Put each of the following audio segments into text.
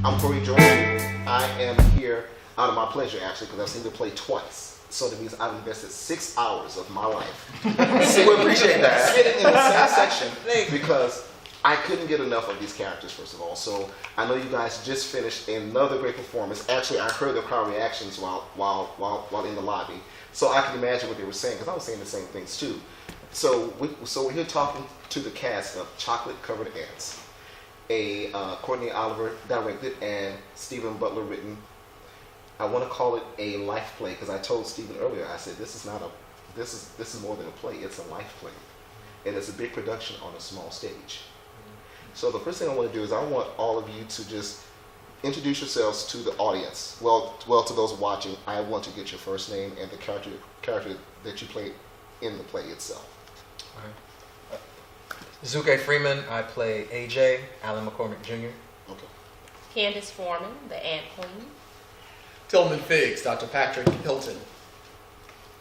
I'm Cory Jordan. I am here out of my pleasure, actually, because I've seen the play twice. So that means I've invested 6 hours of my life. So we appreciate that. Sitting in the same section because I couldn't get enough of these characters, first of all. So I know you guys just finished another great performance. Actually, I heard the crowd reactions while in the lobby. So I can imagine what they were saying, because I was saying the same things too. So we're here talking to the cast of Chocolate Covered Ants. Courtney Oliver directed and Stephen Butler written. I want to call it a life play because I told Stephen earlier, I said this is more than a play, it's a life play. And it's a big production on a small stage. So the first thing I want to do is I want all of you to just introduce yourselves to the audience. Well, to those watching, I want to get your first name and the character that you played in the play itself. All right. Zuke Freeman, I play AJ, Alan McCormick Jr. Okay. Candace Foreman, the Ant Queen. Tillman Figs, Dr. Patrick Hilton.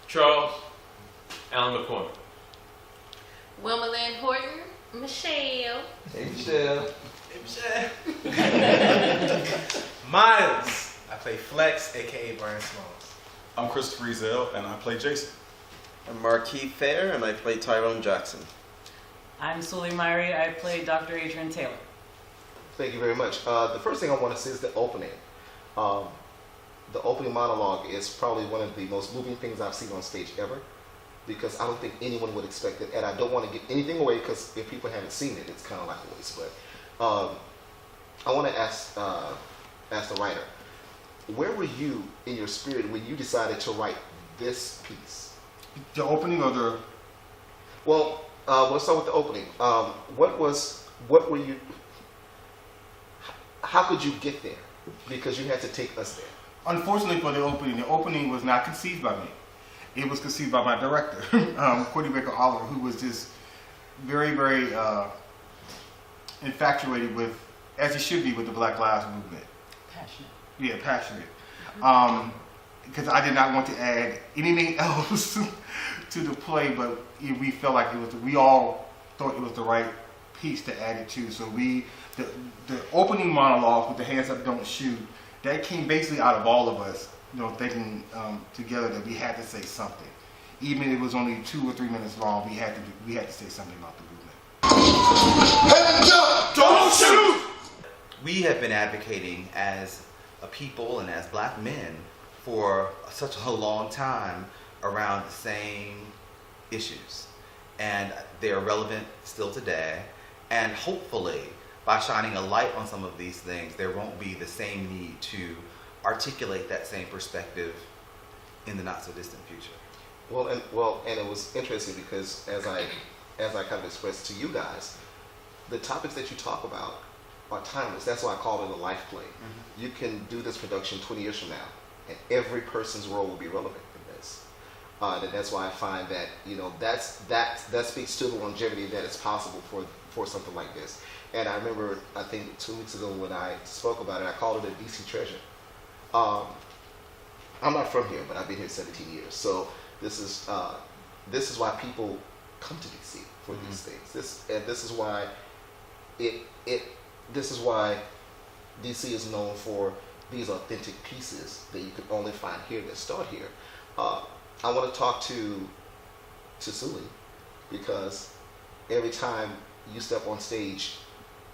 Charles, Alan McCormick. Wilma Lynn Horton, Michelle. Hey, Michelle. Miles, I play Flex, aka Brian Smalls. I'm Christopher Ezel, and I play Jason. I'm Marquis Fair, and I play Tyrone Jackson. I'm Sully Myrie. I play Dr. Adrian Taylor. Thank you very much. The first thing I want to say is the opening. The opening monologue is probably one of the most moving things I've seen on stage ever, because I don't think anyone would expect it, and I don't want to give anything away because if people haven't seen it, it's kind of like a waste. But I want to ask the writer, where were you in your spirit when you decided to write this piece? The opening or the? Well, let's start with the opening. What were you? How could you get there? Because you had to take us there. Unfortunately for the opening was not conceived by me. It was conceived by my director, Courtney Baker Oliver, who was just very, very infatuated with, as he should be, with the Black Lives Movement. Passionate. Yeah, passionate. Because I did not want to add anything else to the play, but we felt like we all thought it was the right piece to add it to. So the opening monologue with the hands up, don't shoot, that came basically out of all of us, thinking together that we had to say something. Even if it was only 2 or 3 minutes long, we had to say something about the movement. Hands up! Don't shoot! We have been advocating as a people and as black men for such a long time around the same issues. And they are relevant still today. And hopefully, by shining a light on some of these things, there won't be the same need to articulate that same perspective in the not so distant future. Well, and it was interesting because as I kind of expressed to you guys, the topics that you talk about are timeless. That's why I call it a life play. Mm-hmm. You can do this production 20 years from now, and every person's role will be relevant in this. And that's why I find that that speaks to the longevity that is possible for something like this. And I remember, I think 2 weeks ago when I spoke about it, I called it a DC treasure. I'm not from here, but I've been here 17 years. So this is why people come to DC for mm-hmm. these things. This is why DC is known for these authentic pieces that you can only find here that start here. I want to talk to Sully because every time you step on stage,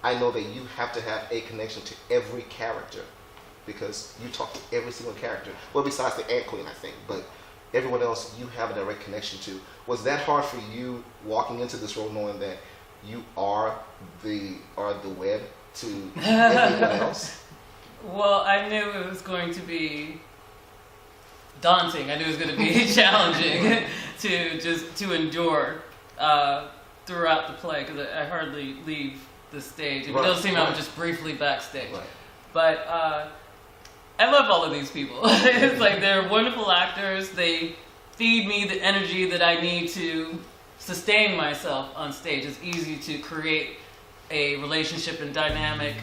I know that you have to have a connection to every character because you talk to every single character. Well, besides the Ant Queen, I think, but everyone else you have a direct connection to. Was that hard for you walking into this role knowing that you are the web to everyone else? Well, I knew it was going to be daunting. I knew it was going to be challenging to endure throughout the play because I hardly leave the stage. It does seem I'm just briefly backstage. Right. But I love all of these people. It's like they're wonderful actors. They feed me the energy that I need to sustain myself on stage. It's easy to create a relationship and dynamic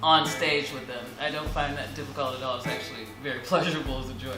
on stage with them. I don't find that difficult at all. It's actually very pleasurable as a joy.